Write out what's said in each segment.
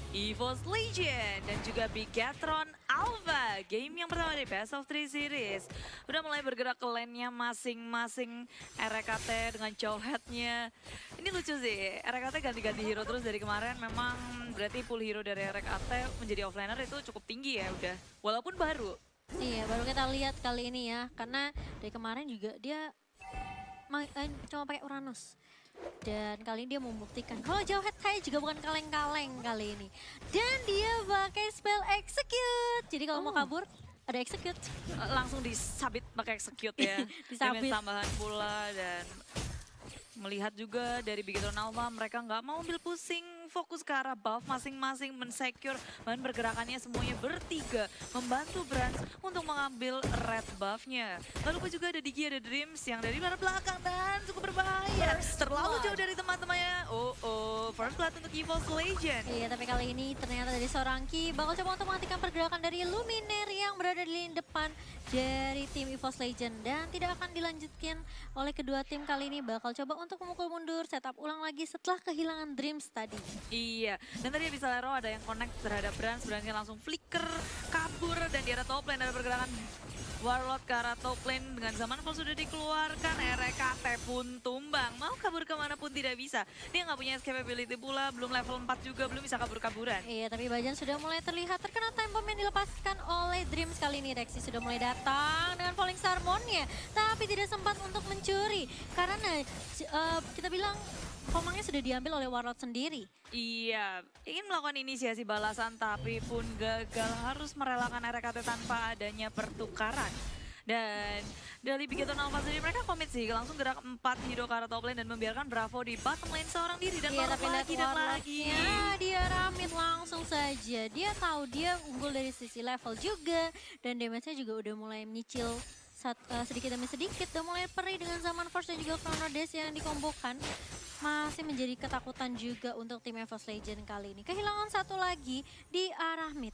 EVOS Legend dan juga Bigatron Alpha. Game yang pertama di Best of 3 Series. Udah mulai bergerak ke lane-nya masing-masing RKT dengan jawhead-nya. Ini lucu sih, RKT ganti-ganti hero terus dari kemarin. Memang berarti pool hero dari RKT menjadi offlaner itu cukup tinggi ya udah. Walaupun baru. Iya, baru kita lihat kali ini ya. Karena dari kemarin juga dia cuma pakai Uranus. Dan kali ini dia membuktikan kalau Jawhead kayak juga bukan kaleng-kaleng kali ini. Dan dia pakai spell execute. Jadi kalau mau kabur ada execute. Langsung disabit pakai execute ya. Disabit. Damage tambahan pula dan melihat juga dari Bigatron Alpha mereka nggak mau ambil pusing, fokus ke arah buff masing-masing, mensecure bahan pergerakannya semuanya bertiga, membantu Brands untuk mengambil red buffnya. Lalu juga ada Digi, ada Dreams yang dari arah belakang dan cukup berbahaya. Terlalu jauh dari teman-temannya. First blood untuk EVOS Legend. Iya, tapi kali ini ternyata dari seorang Ki bakal coba untuk menghentikan pergerakan dari Luminaire yang berada di lini depan dari tim EVOS Legend. Dan tidak akan dilanjutkan oleh kedua tim kali ini, bakal coba untuk memukul mundur, setup ulang lagi setelah kehilangan Dreams tadi. Iya, dan tadi bisa Lero ada yang connect terhadap Brands, Brandsnya langsung flicker, kabur, dan di arah top lane ada pergerakan Warlord ke arah top lane dengan zaman full sudah dikeluarkan, RKT pun tumbang. Mau kabur kemana pun tidak bisa. Dia nggak punya escapability pula, belum level 4 juga, belum bisa kabur-kaburan. Iya, tapi Bajan sudah mulai terlihat terkena time bomb yang dilepaskan oleh Dreams kali ini. Rexy sudah mulai datang dengan Falling Sarmonnya, tapi tidak sempat untuk mencuri. Karena kita bilang komangnya sudah diambil oleh Warlord sendiri. Iya, ingin melakukan inisiasi balasan tapi pun gagal, harus merelakan RKT tanpa adanya pertukaran. Dan dari Bigatron Alpha sendiri mereka komit sih, langsung gerak 4 hero ke arah top lane dan membiarkan Bravo di bottom lane seorang diri dan Iya, tapi lagi dan lagi. Ya, dia ramit langsung saja. Dia tahu dia unggul dari sisi level juga dan damage-nya juga udah mulai menyicil sedikit demi sedikit. Udah mulai perih dengan zaman Force dan juga Chrono Dash yang dikombokan. Masih menjadi ketakutan juga untuk tim EVOS Legend kali ini. Kehilangan satu lagi di arah mid.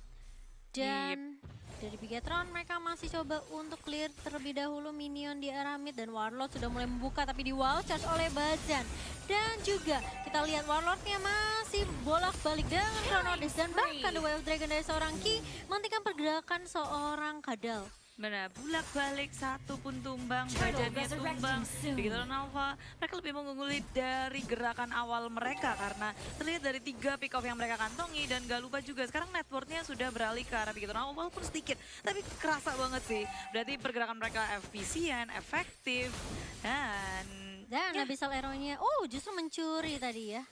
Dan dari Bigatron mereka masih coba untuk clear terlebih dahulu minion di arah mid. Dan Warlord sudah mulai membuka tapi di wall charge oleh Bajan. Dan juga kita lihat Warlordnya masih bolak-balik dengan Chrono Dash. Dan bahkan The Way of Dragon dari seorang Ki menghentikan pergerakan seorang Kadal. Benar, bulak-balik satu pun tumbang, badannya tumbang. Bigatron Alpha, mereka lebih mengungguli dari gerakan awal mereka karena terlihat dari 3 pick off yang mereka kantongi dan gak lupa juga sekarang networknya sudah beralih ke arah Bigatron Alpha walaupun sedikit, tapi kerasa banget sih. Berarti pergerakan mereka efisien, efektif, dan Abyssal Arrow-nya, justru mencuri tadi ya.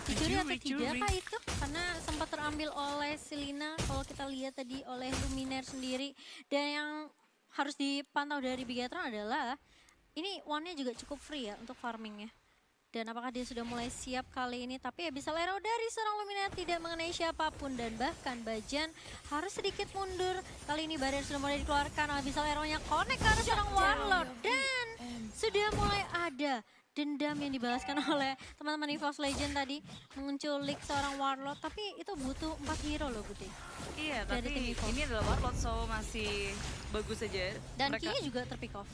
Dicuri atau tidak kah itu? Karena sempat terambil oleh Selina kalau kita lihat tadi oleh Luminaire sendiri. Dan yang harus dipantau dari Bigatron adalah ini one-nya juga cukup free ya untuk farmingnya. Dan apakah dia sudah mulai siap kali ini? Tapi Abyssal Arrow dari seorang Luminaire tidak mengenai siapapun. Dan bahkan Bajan harus sedikit mundur. Kali ini barrier sudah mulai dikeluarkan. Abyssal Arrow-nya connect ke arah seorang Warlord. Dan sudah mulai ada dendam yang dibalaskan oleh teman-teman EVOS Legend tadi menculik seorang Warlord, tapi itu butuh 4 hero loh Budi. iya, tapi ini adalah Warlord so masih bagus saja. Dan Kia juga terpick off.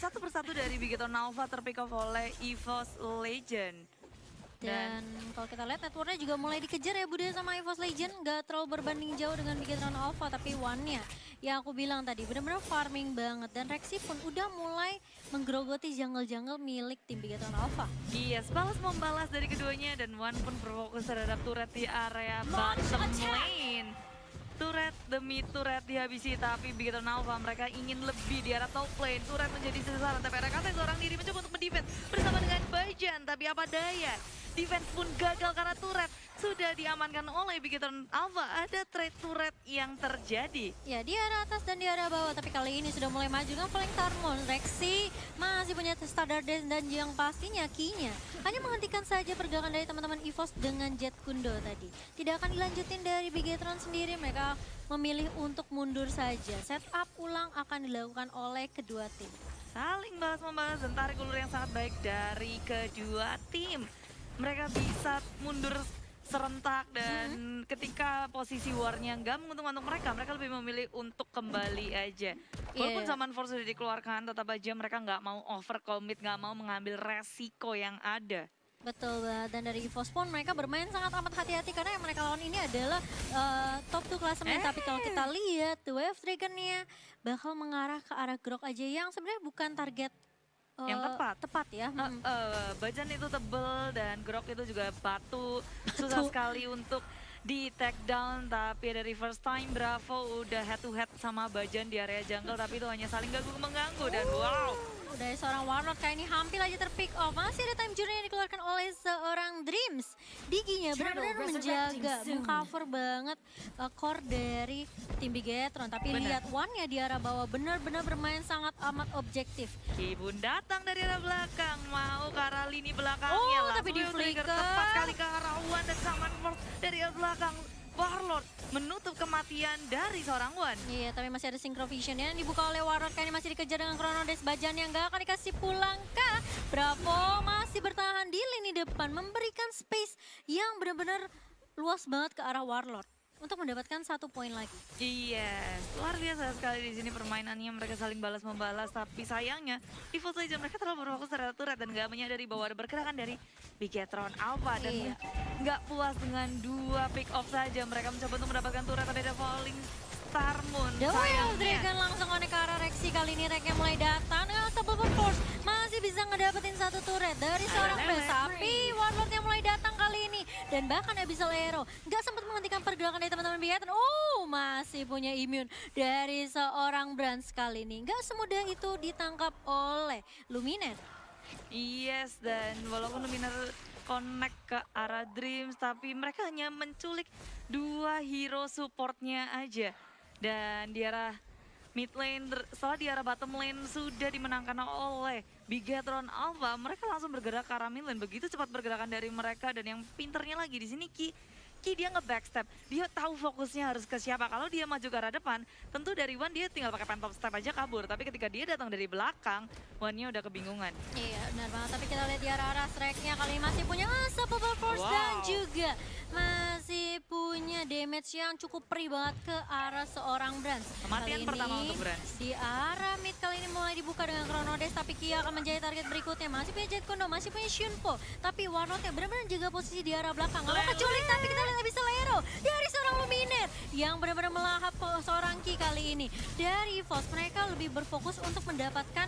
Satu persatu dari Bigatron Alpha terpick off oleh EVOS Legend. Dan kalau kita lihat networknya juga mulai dikejar ya Budi sama EVOS Legend. Gak terlalu berbanding jauh dengan Bigatron Alpha, tapi one-nya yang aku bilang tadi benar-benar farming banget. Dan Rexy pun udah mulai menggerogoti jungle-jungle milik tim Bigatron Alpha. Yes, balas membalas dari keduanya dan One pun berfokus terhadap turret di area bottom lane. Turret demi turret dihabisi, tapi Bigatron Alpha mereka ingin lebih di arah top lane. Turret menjadi sasaran, tapi RKT seorang diri mencoba untuk mendefend bersama dengan Bajan. Tapi apa daya, defense pun gagal karena turret sudah diamankan oleh Bigatron Alpha. Ada trade turret yang terjadi. Ya, di arah atas dan di arah bawah, tapi kali ini sudah mulai maju dengan Falling Tarmon. Rexy masih punya standar dan yang pastinya Ki-nya hanya menghentikan saja pergerakan dari teman-teman EVOS dengan Jet Kundo tadi. Tidak akan dilanjutin dari Bigatron sendiri, mereka memilih untuk mundur saja. Setup ulang akan dilakukan oleh kedua tim. Saling balas-membalas dan tarik ulur yang sangat baik dari kedua tim. Mereka bisa mundur serentak dan ketika posisi warnya nggak menguntungkan untuk mereka, mereka lebih memilih untuk kembali aja. Walaupun zaman force sudah dikeluarkan, tetap aja mereka nggak mau overcommit, nggak mau mengambil resiko yang ada. Betul banget, dan dari EVOS pun mereka bermain sangat amat hati-hati karena yang mereka lawan ini adalah top 2 klasemen. Tapi kalau kita lihat, The Wave Dragon-nya bakal mengarah ke arah Grok aja yang sebenarnya bukan target yang tepat. tepat ya. Bajan itu tebel dan Grok itu juga batu. Susah sekali untuk di take down, tapi dari first time Bravo udah head to head sama Bajan di area jungle, tapi itu hanya saling mengganggu dan wow. Dari seorang Warlord kayak ini hampir aja terpick off. Masih ada time journey yang dikeluarkan oleh seorang Dreams. Diginya benar-benar menjaga, mengcover banget core dari tim Bigetron. Tapi lihat One-nya di arah bawah benar-benar bermain sangat amat objektif. Kibun datang dari arah belakang, mau ke arah lini belakangnya. Oh, tapi di flicker. Tepat sekali ke arah One dan Saman Force dari arah belakang. Warlord menutup kematian dari seorang One. Iya, tapi masih ada Synchrovision yang dibuka oleh Warlord. Kayaknya masih dikejar dengan Chronodes. Bajan yang gak akan dikasih pulang kah? Bravo masih bertahan di lini depan, memberikan space yang benar-benar luas banget ke arah Warlord untuk mendapatkan 1 poin lagi. Iya, luar biasa sekali di sini permainannya, mereka saling balas-membalas, tapi sayangnya EVOS Legends mereka terlalu berfokus terhadap turret dan gak menyadari bahwa ada pergerakan dari Bigetron Alpha dan nggak puas dengan 2 pick off saja. Mereka mencoba untuk mendapatkan turret, tapi ada Falling Star Moon. The Wave Dragon langsung connect ke arah Rexy. Kali ini Rek yang mulai datang dengan Unstoppable Force. Masih bisa ngedapetin 1 turret dari seorang Blast. Tapi Warlord yang mulai datang kali ini. Dan bahkan Abyssal Arrow nggak sempat menghentikan pergerakan dari teman-teman Bigetron. Masih punya immune dari seorang Brands kali ini. Nggak semudah itu ditangkap oleh Luminar. Yes, dan walaupun Luminar connect ke arah Dreams, tapi mereka hanya menculik 2 hero supportnya aja. Dan di arah mid lane, setelah di arah bottom lane sudah dimenangkan oleh Bigetron Alpha, mereka langsung bergerak ke arah mid lane. Begitu cepat pergerakan dari mereka, dan yang pinternya lagi di sini Ki dia nge-backstep, dia tahu fokusnya harus ke siapa. Kalau dia maju ke arah depan, tentu dari One dia tinggal pakai phantom step aja kabur. Tapi ketika dia datang dari belakang, One-nya udah kebingungan. Iya, benar banget. Tapi kita lihat di arah-arah Shrek-nya kali ini masih punya Unstoppable Force dan juga masih punya damage yang cukup perih banget ke arah seorang Brands. Kematian pertama untuk Brands. Di arah mid kali ini mulai dibuka dengan Chronodes, tapi Kia akan menjadi target berikutnya. Masih punya Jet Kondo, masih punya Shunpo. Tapi Warlord-nya benar-benar jaga posisi di arah belakang. Nggak mau keculik, tapi kita lihat Abyssal Arrow dari seorang Luminar yang benar-benar melahap seorang Ki kali ini. Dari EVOS, mereka lebih berfokus untuk mendapatkan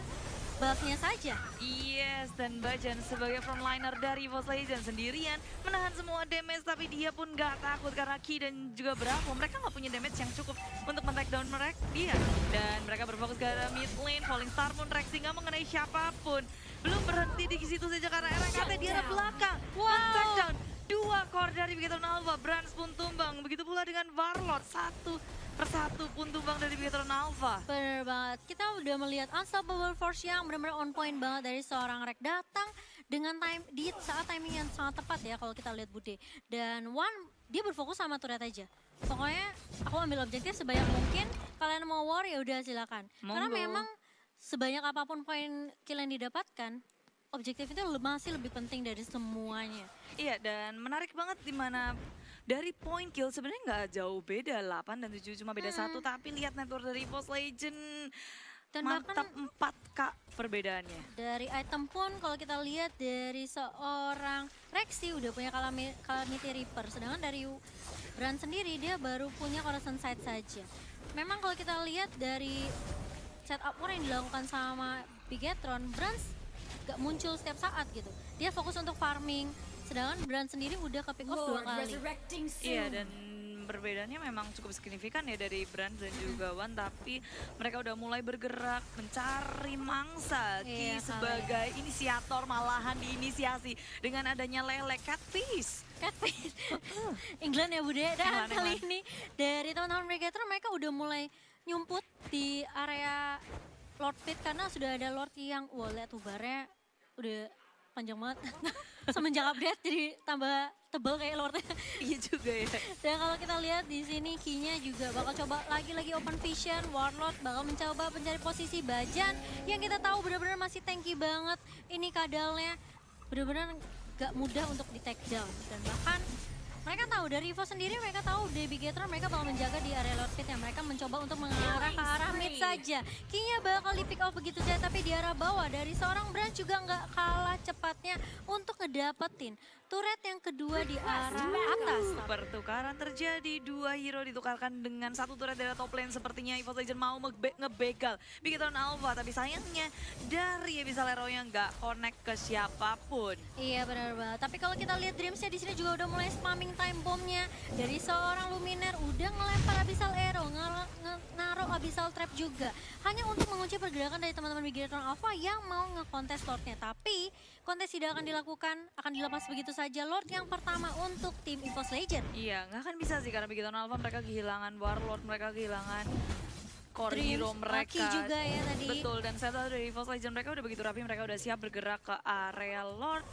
buff-nya saja. Yes, dan Bajan sebagai frontliner dari EVOS Legends sendirian menahan semua damage, tapi dia pun gak takut karena Ki dan juga Bravo mereka gak punya damage yang cukup untuk men-take down mereka dia. Dan mereka berfokus ke arah mid lane, Falling Star Moon, Rexy gak mengenai siapapun. Belum berhenti di situ saja karena RKT di arah belakang. Men-take down 2 core dari Bigetron Alpha, Brands pun tumbang. Begitu pula dengan Warlord, 1 persatu pun tumbang dari Bigetron Alpha. Bener banget, kita udah melihat Unstoppable Force yang benar-benar on point banget dari seorang Rek datang dengan di saat timing yang sangat tepat ya kalau kita lihat Bude. Dan One, dia berfokus sama turret aja. Pokoknya aku ambil objektif sebanyak mungkin, kalian mau war ya udah silakan. Karena memang sebanyak apapun poin kill yang didapatkan, objektif itu masih lebih penting dari semuanya. Iya, dan menarik banget di mana dari point kill sebenarnya nggak jauh beda, 8 dan 7 cuma beda 1, tapi lihat network dari EVOS Legends dan mantap 4K perbedaannya. Dari item pun kalau kita lihat dari seorang Rexy udah punya Calamity Reaper, sedangkan dari Brand sendiri dia baru punya Corrosion Sight saja. Memang kalau kita lihat dari setup war yang dilakukan sama Bigetron, Brand gak muncul setiap saat gitu. Dia fokus untuk farming, sedangkan Brand sendiri udah ke pick off 2 kali. Iya, dan perbedaannya memang cukup signifikan ya dari Brand dan juga One, tapi mereka udah mulai bergerak mencari mangsa. Ki sebagai inisiator malahan diinisiasi dengan adanya Lele Catfish. England ya Bude, dan kali ini dari teman-teman Bigetron mereka udah mulai nyumput di area Lord Pit karena sudah ada Lord yang lihat tubarnya udah panjang banget. Semenjak update jadi tambah tebal kayak Lordnya. Iya juga ya. Dan kalau kita lihat di sini Ki-nya juga bakal coba lagi-lagi open vision. Warlord bakal mencoba mencari posisi Bajan yang kita tahu benar-benar masih tanky banget. Ini kadalnya benar-benar gak mudah untuk di take down. Dan bahkan Mereka tahu dari Evo sendiri, mereka tahu dari Bigetron mereka bakal menjaga di area Lord Pit, yang mereka mencoba untuk mengarah ke arah mid saja. Kayaknya bakal di pick off begitu saja, tapi di arah bawah dari seorang Brand juga nggak kalah cepatnya untuk ngedapetin turret yang kedua di arah atas. Pertukaran terjadi, dua hero ditukarkan dengan satu turret dari top lane. Sepertinya EVOS Legend mau ngebegal Bigetron Alpha, tapi sayangnya dari Abyssal Arrow-nya nggak connect ke siapapun. Iya benar banget. Tapi kalau kita lihat Dreamsnya di sini juga udah mulai spamming time bomb-nya dari seorang Luminaire, udah ngelempar Abyssal Arrow, naruh Abyssal Trap juga. Hanya untuk mengunci pergerakan dari teman-teman Bigetron Alpha yang mau ngekontes Lord-nya. Tapi kontes tidak akan dilakukan, akan dilepas begitu saja Lord yang pertama untuk tim EVOS Legend. Iya, nggak akan bisa sih karena Bigetron Alpha mereka kehilangan Warlord, mereka kehilangan core Dreams, hero mereka. Lucky juga ya tadi. Betul, dan saya tahu dari EVOS Legend mereka udah begitu rapi, mereka udah siap bergerak ke area Lord.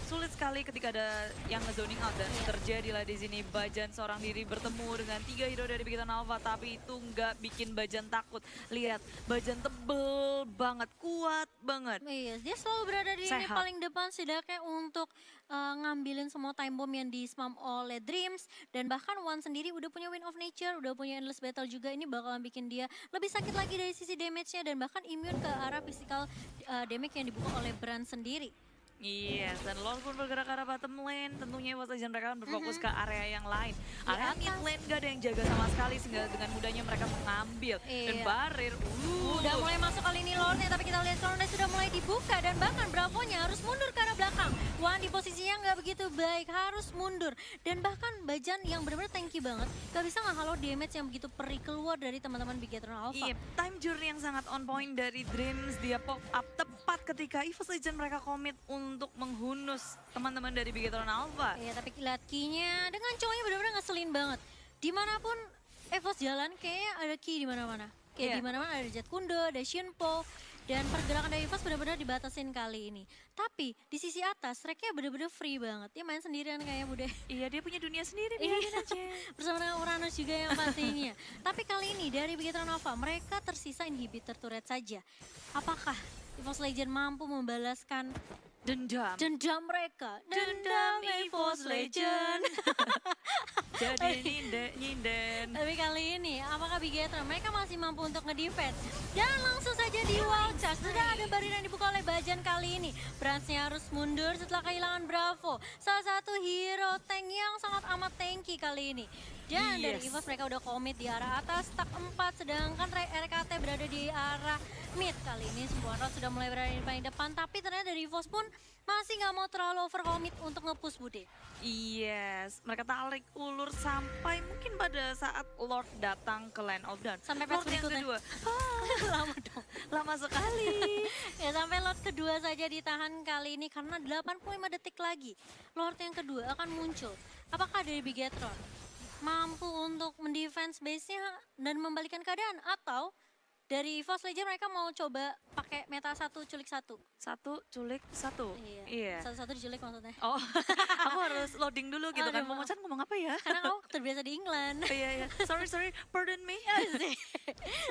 Sulit sekali ketika ada yang nge-zoning out dan terjadilah di sini Bajan seorang diri bertemu dengan 3 hero dari Bigetron Alpha, tapi itu nggak bikin Bajan takut. Lihat, Bajan tebel banget, kuat banget. Iya, dia selalu berada di lini paling depan setidaknya untuk ngambilin semua time bomb yang di-spam oleh Dreams. Dan bahkan One sendiri udah punya Wind of Nature, udah punya Endless Battle juga. Ini bakalan bikin dia lebih sakit lagi dari sisi damage-nya dan bahkan immune ke arah physical damage yang dibuka oleh Brand sendiri. Iya, dan Lord pun bergerak ke arah bottom lane. Tentunya EVOS Legend mereka akan berfokus ke area yang lain. Area mid lane gak ada yang jaga sama sekali, sehingga dengan mudahnya mereka mengambil. Dan Barir, udah mulai masuk kali ini Lordnya, tapi kita lihat Corona sudah mulai dibuka. Dan bahkan Bravonya harus mundur ke arah belakang. Wan di posisinya nggak begitu baik, harus mundur. Dan bahkan Bajan yang benar-benar tanky banget, gak bisa ngehalau damage yang begitu perih keluar dari teman-teman Bigetron Alpha. Iya, time journey yang sangat on point dari Dreams. Dia pop up tepat ketika EVOS Legend mereka komit untuk menghunus teman-teman dari Bigetron Alpha. Iya, tapi lihat key-nya dengan cowoknya benar-benar ngeselin banget. Dimanapun EVOS jalan, kayaknya ada key di mana-mana. Kayak di mana-mana ada Jet Kundo, ada Shinpo, dan pergerakan dari EVOS benar-benar dibatasin kali ini. Tapi di sisi atas, Reknya benar-benar free banget. Dia main sendirian kayaknya Bude. Iya, dia punya dunia sendiri, biarin aja. Bersama dengan Uranus juga yang pastinya. Tapi kali ini dari Bigetron Alpha, mereka tersisa inhibitor turret saja. Apakah EVOS Legend mampu membalaskan dendam mereka? Dendam EVOS Legend. Jadi nyinden. Tapi kali ini, apakah Bigetron mereka masih mampu untuk ngedefense? Dan langsung saja di wall charge. Sudah ada barrier yang dibuka oleh Bajan kali ini. Bransnya harus mundur setelah kehilangan Bravo. Salah satu hero tank yang sangat amat tanky kali ini. Dan dari EVOS mereka udah komit di arah atas, stack 4. Sedangkan RKT berada di arah mid. Kali ini Sumbuanrod sudah mulai berada di paling depan. Tapi ternyata dari EVOS pun masih nggak mau terlalu overcommit untuk nge-push Bude. Yes, mereka tarik ulur sampai mungkin pada saat Lord datang ke Land of Dawn. Sampai Lord yang berikutnya. kedua. Lama dong. Lama sekali. Ya sampai Lord kedua saja ditahan kali ini karena 85 detik lagi. Lord yang kedua akan muncul. Apakah dari Bigetron mampu untuk mendefense base-nya dan membalikan keadaan, atau dari EVOS Legend mereka mau coba pakai meta 1 culik 1? 1 culik 1. Iya. Satu-satu diculik maksudnya. Oh, aku harus loading dulu gitu kan. Momo-chan ngomong apa ya? Karena kamu terbiasa di England. Iya, iya. Sorry, pardon me.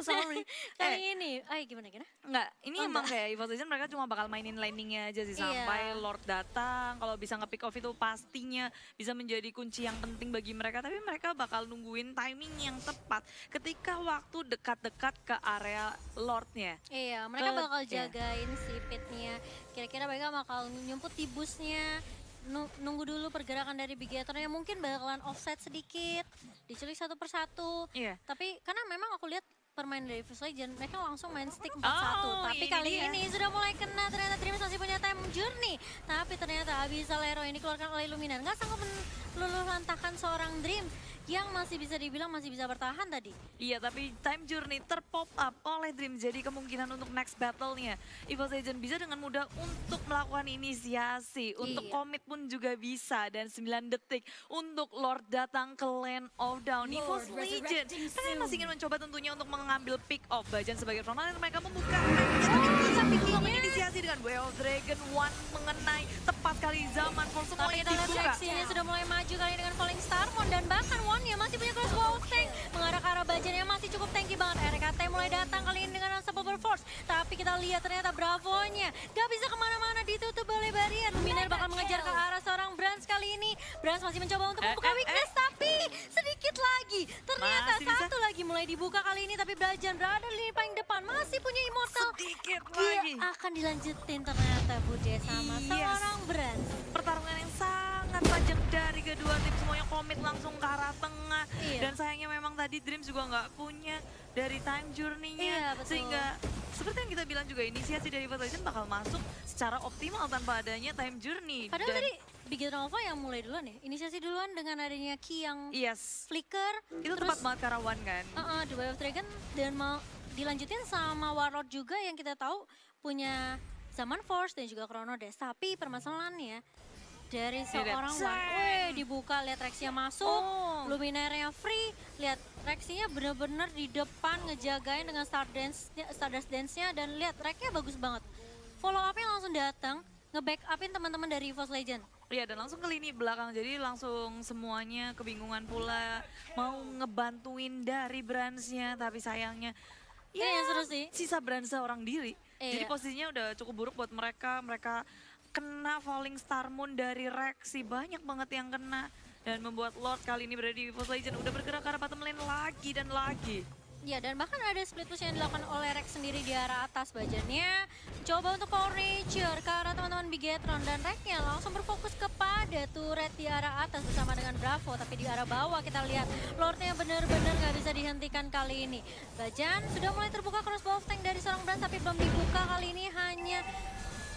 Sorry. Kali ini, gimana? Enggak, ini emang kayak EVOS Legend mereka cuma bakal mainin landingnya aja sih sampai Lord datang. Kalau bisa nge-pick off itu pastinya bisa menjadi kunci yang penting bagi mereka. Tapi mereka bakal nungguin timing yang tepat ketika waktu dekat-dekat ke area Lordnya. Iya, mereka bakal jagain si pitnya. Kira-kira mereka bakal nyumput di busnya. Nunggu dulu pergerakan dari Bigetron yang mungkin bakalan offset sedikit, diculik satu persatu. Iya. Tapi karena memang aku lihat permainan dari EVOS Legend, mereka langsung main stick 4-1. Tapi ini kali dia. ini sudah mulai kena, ternyata Dreams masih punya time journey. Tapi ternyata Abyssal Arrow ini dikeluarkan oleh Luminar. Nggak sanggup meluluh lantakan seorang Dreams yang masih bisa dibilang masih bisa bertahan tadi. Iya, tapi time journey terpop up oleh Dream. Jadi kemungkinan untuk next battle-nya EVOS Legend bisa dengan mudah untuk melakukan inisiasi. Untuk komit pun juga bisa. Dan 9 detik untuk Lord datang ke Land of Dawn. EVOS Legend mereka masih ingin mencoba tentunya untuk mengambil pick off. Bajan sebagai frontline mereka membuka tapi belum menginisiasi dengan Way of Dragon. One mengenai tepat kali zaman for semuanya dibuka. Ini sudah mulai maju kali dengan Falling Starmon dan bahkan One-nya masih punya crossbow tank mengarah ke arah Bajan yang masih cukup tanky banget. RKT mulai datang kali ini dengan Unstoppable Force, tapi kita lihat ternyata Bravo-nya gak bisa kemana-mana, ditutup oleh barrier. Luminar bakal mengejar ke arah seorang Brand kali ini. Brans masih mencoba untuk membuka weakness, tapi sedikit lagi. Ternyata Masih bisa. satu lagi mulai dibuka kali ini, tapi Brajan berada di lini paling depan. Masih punya Immortal. Sedikit Dia lagi. akan dilanjutin ternyata Bude sama Yes. seorang Brans. Pertarungan yang sangat tajam dari kedua tim, semuanya komit langsung ke arah tengah. Iya. Dan sayangnya memang tadi Dreams juga nggak punya dari time journey-nya. Iya, betul. Sehingga seperti yang kita bilang juga, inisiasi dari Evo Legend bakal masuk secara optimal tanpa adanya time journey. Padahal Dan tadi Big Nova yang mulai duluan ya. Inisiasi duluan dengan adanya Ki yang yes, flicker. itu tepat banget Karawan kan. The Way of Dragon dan mau dilanjutin sama Warlord juga yang kita tahu punya Zaman Force dan juga Chrono Dash. Tapi permasalahannya dari seorang Zeng. dibuka, lihat Rexia masuk, Oh. Luminaire-nya free, lihat Rexia bener-bener di depan ngejagain dengan Stardust Dance-nya dan lihat Rexnya bagus banget. Follow up-nya langsung datang, nge-backupin teman-teman dari EVOS Legend. Iya, dan langsung ke lini belakang, jadi langsung semuanya kebingungan pula mau ngebantuin dari Bransnya, tapi sayangnya Yang seru sih. sisa Brans seorang diri. Jadi Iya. posisinya udah cukup buruk buat mereka, mereka kena Falling Star Moon dari Rexy, banyak banget yang kena. Dan membuat Lord kali ini berada di EVOS Legend, udah bergerak ke arah bottom lane lagi dan lagi. Ya, dan bahkan ada split push yang dilakukan oleh Rex sendiri di arah atas bajannya. Coba untuk Power Nature ke arah teman-teman Bigetron dan Rexnya langsung berfokus kepada turret di arah atas bersama dengan Bravo. Tapi di arah bawah kita lihat Lordnya benar-benar nggak bisa dihentikan kali ini. Bajan sudah mulai terbuka crossbow tank dari seorang Brand tapi belum dibuka kali ini, hanya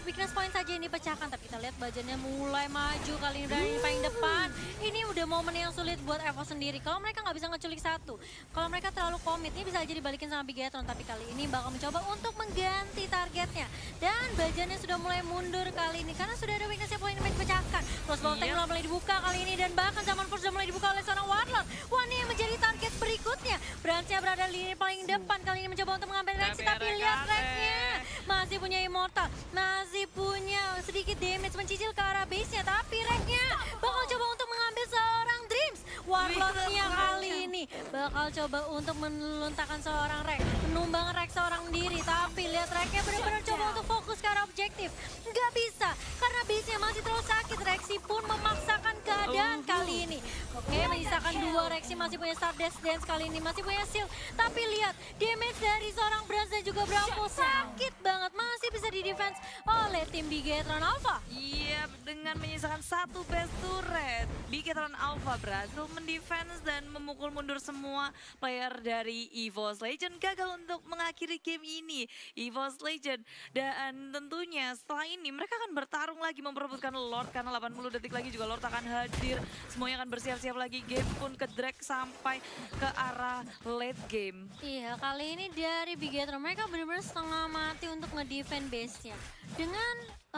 weakness point saja yang dipecahkan, tapi kita lihat Bajannya mulai maju kali ini dari paling depan. Ini udah momen yang sulit buat Evo sendiri. Kalau mereka nggak bisa ngeculik satu, kalau mereka terlalu komit, ini bisa aja dibalikin sama Bigetron. Tapi kali ini bakal mencoba untuk mengganti targetnya. Dan Bajannya sudah mulai mundur kali ini karena sudah ada weakness yang point dipecahkan. Crossbow tank mulai dibuka kali ini dan bahkan Zaman Force sudah mulai dibuka oleh seorang Warlord. Wah, ini yang menjadi target berikutnya. Branch-nya berada di lini paling depan kali ini mencoba untuk mengambil Rexy, tapi lihat Rexnya masih punya Immortal, masih punya sedikit damage mencicil ke arah base-nya, tapi Rexnya bakal coba untuk mengambil seorang Dreams. Warlord-nya kali ini bakal coba untuk meluntakkan seorang Rex, menumbang Rex seorang diri, tapi lihat Rexnya benar-benar coba untuk fokus ke arah objektif. Nggak bisa, karena base-nya masih terlalu sakit. Rexy pun memaksakan keadaan kali ini. Oke, menyisakan dua. Rexy masih punya Stardust Dance kali ini, masih punya shield, tapi lihat damage dari seorang Brans dan juga Bravo sakit banget, masih bisa di-defense oleh tim Bigetron Alpha. Iya, dengan menyisakan satu best turret, Bigetron Alpha berhasil mendefense dan memukul mundur semua player dari EVOS Legend, gagal untuk mengakhiri game ini. EVOS Legend, dan tentunya setelah ini mereka akan bertarung lagi memperebutkan Lord karena 80 detik lagi juga Lord akan hadir. Semuanya akan bersiap-siap lagi, game pun ke drag sampai ke arah late game. Iya, kali ini dari Bigetron mereka benar-benar setengah mati untuk nge-defend base-nya. Dengan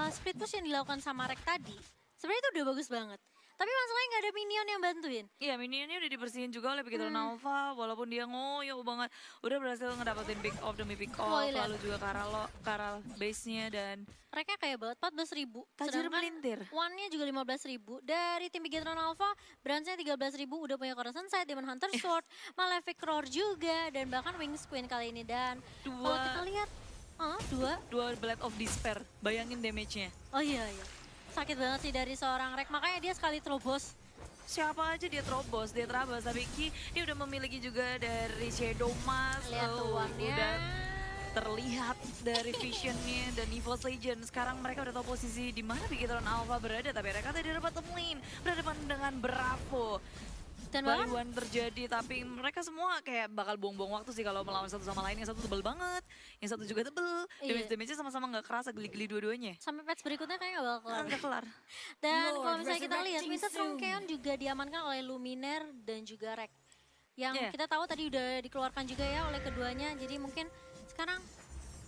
split push yang dilakukan sama Rex tadi, sebenarnya itu udah bagus banget. Tapi masalahnya nggak ada minion yang bantuin. Iya, minionnya udah dibersihin juga oleh Bigetron Alpha, walaupun dia ngoyo banget. Udah berhasil ngedapetin pick off demi pick off, iya. lalu juga ke arah base-nya dan Mereka kayak banget 14.000. tajir melintir. One-nya juga 15.000. Dari tim Bigetron Alpha, Branch-nya 13.000, udah punya Corazon Sight, Demon Hunter Sword, Malefic Roar juga, dan bahkan Wings Queen kali ini. Dan kalau kita lihat, Dua Blade of Despair, bayangin damage-nya. oh iya. Sakit banget sih dari seorang Rex, makanya dia sekali terobos. Siapa aja dia terobos, dia terabas, tapi Ki dia udah memiliki juga dari Shadow Mask. Lihat tuh one-nya. Udah terlihat dari visionnya dan EVOS Legend. Sekarang mereka udah tahu posisi di mana Bigetron Alpha berada, tapi mereka tadi dapat temuin berhadapan dengan Bravo. Dan Buy bahkan one terjadi, tapi mereka semua kayak bakal buang-buang waktu sih kalau melawan satu sama lain. Yang satu tebel banget, yang satu juga tebel. Iya. Damage-nya sama-sama nggak kerasa, geli-geli dua-duanya. sampai patch berikutnya kayaknya nggak bakal kelar. Nggak kelar. Dan kalau misalnya kita lihat, Mr. Trunkeon juga diamankan oleh Luminaire dan juga Rex. Yang Iya. kita tahu tadi udah dikeluarkan juga ya oleh keduanya, jadi mungkin sekarang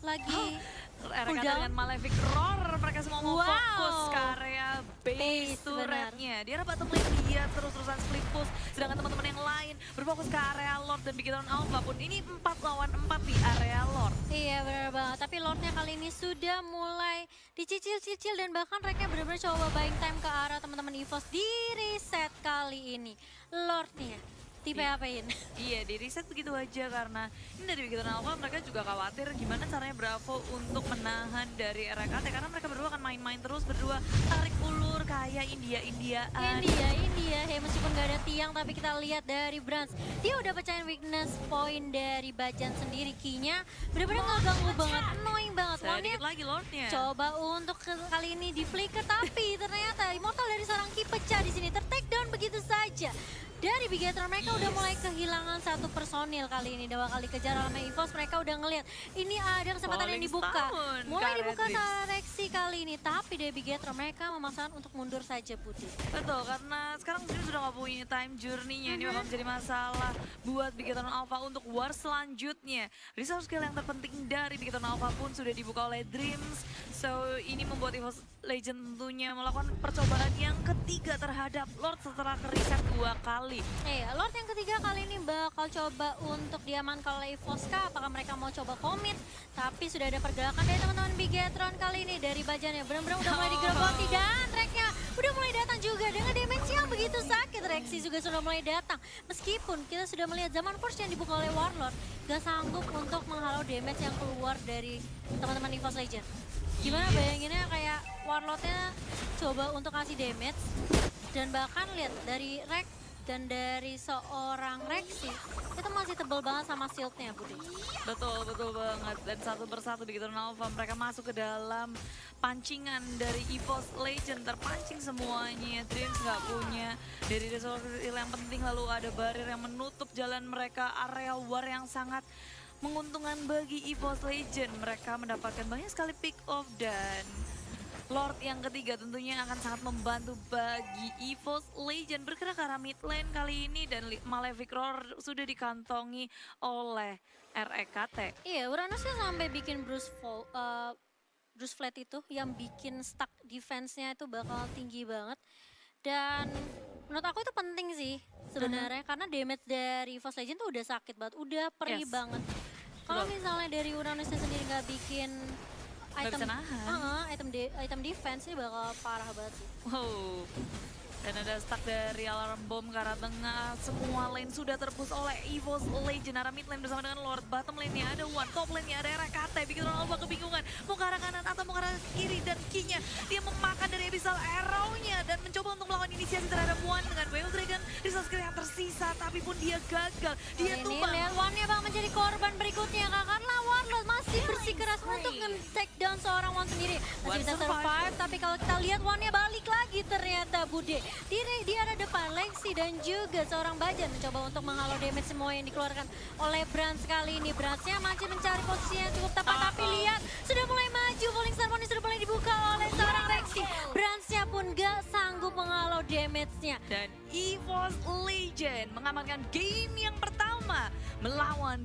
lagi Mereka down. dengan Malefic Roar, mereka semua mau Wow. fokus ke area base Base, turretnya. Dia dapat temuin dia terus-terusan split push, sedangkan teman-teman yang lain berfokus ke area Lord dan Bigetron Alpha pun ini 4 lawan 4 di area Lord. Iya benar banget, tapi Lordnya kali ini sudah mulai dicicil-cicil dan bahkan mereka benar-benar coba buying time ke arah teman-teman EVOS di reset kali ini. Lordnya tipe apain? Iya, di reset begitu aja karena ini dari Bigetron Alpha mereka juga khawatir gimana caranya Bravo untuk menahan dari RKT karena mereka berdua akan main-main terus berdua tarik ulur alur kayak India-Indiaan. India, hey meskipun gak ada tiang tapi kita lihat dari Brans, dia udah pecahin weakness point dari Bajan sendiri, key-nya bener-bener ngeganggu banget, annoying banget. One-nya Sedikit lagi Lordnya. coba untuk kali ini di flicker tapi ternyata Immortal dari seorang Ki pecah di sini, ter-take down begitu saja. Dari Bigetron mereka udah mulai kehilangan satu personil kali ini. Dua kali kejar oleh EVOS, mereka udah ngelihat ini ada kesempatan yang Falling dibuka. Stone, Mulai Karet dibuka Dreams. sama Rexy kali ini, tapi dari Bigetron mereka memaksakan untuk mundur saja Putih. Betul, karena sekarang Dream sudah nggak punya time journey-nya. Ini bakal menjadi masalah buat Bigetron Alpha untuk war selanjutnya. Resource skill yang terpenting dari Bigetron Alpha pun sudah dibuka oleh Dreams. So, ini membuat EVOS Legend tentunya melakukan percobaan yang ketiga terhadap Lord setelah reset 2 kali. Lord yang ketiga kali ini bakal coba untuk diamankan oleh Voska. Apakah mereka mau coba komit? Tapi sudah ada pergerakan dari teman-teman Bigetron kali ini dari Bajannya. Benar-benar udah mulai digerogoti dan tracknya udah mulai datang juga dengan damage yang begitu sakit. Rexy juga sudah mulai datang. Meskipun kita sudah melihat zaman Force yang dibuka oleh Warlord gak sanggup untuk menghalau damage yang keluar dari teman-teman EVOS Legend. Gimana bayanginnya kayak Warlordnya coba untuk kasih damage dan bahkan lihat dari Rex dan dari seorang Rexy itu masih tebel banget sama shieldnya Budi. Betul, betul banget. Dan satu persatu begitu Alpha mereka masuk ke dalam pancingan dari EVOS Legend. Terpancing semuanya. Dreams nggak punya dari resource yang penting, lalu ada barrier yang menutup jalan mereka. Area war yang sangat menguntungkan bagi EVOS Legend. Mereka mendapatkan banyak sekali pick off dan Lord yang ketiga tentunya akan sangat membantu bagi EVOS Legend bergerak ke arah mid lane kali ini dan Malefic Roar sudah dikantongi oleh REKT. Iya, Uranusnya sampai bikin Bruce Flat itu yang bikin stuck defense-nya itu bakal tinggi banget. Dan menurut aku itu penting sih sebenarnya karena damage dari EVOS Legend tuh udah sakit banget, udah perih Yes. banget. Kalau Betul. misalnya dari Uranusnya sendiri nggak bikin Nggak item bisa nahan. item defense ini bakal parah banget sih. Wow. Dan ada stuck dari alarm bomb ke arah tengah. Semua lane sudah terpush oleh EVOS Legend. Arah mid lane bersama dengan Lord. Bottom lane-nya ada One. Top lane-nya ada RKT. Bikin orang Alpha kebingungan. Mau ke arah kanan atau mau ke arah kiri. Dan key-nya dia memakan dari Abyssal Arrow-nya. Dan mencoba untuk melakukan inisiasi terhadap One dengan Whale Dragon. Resource skill yang tersisa. Tapi pun dia gagal. Dia Ini tumbang. lihat One-nya bang menjadi korban berikutnya Kak. Karena Warlord masih bersikeras untuk nge-take down seorang One sendiri. Masih One bisa survive. survive, tapi kalau kita lihat One-nya balik lagi ternyata Bude. Di arah depan Lexi dan juga seorang Bajan mencoba untuk menghalau damage semua yang dikeluarkan oleh Brans kali ini. Bransnya masih mencari posisi yang cukup tepat, tapi lihat sudah mulai maju. Falling Star Money sudah mulai dibuka oleh seorang Lexi. Bransnya pun gak sanggup menghalau damage-nya. Dan EVOS Legend mengamankan game yang pertama melawan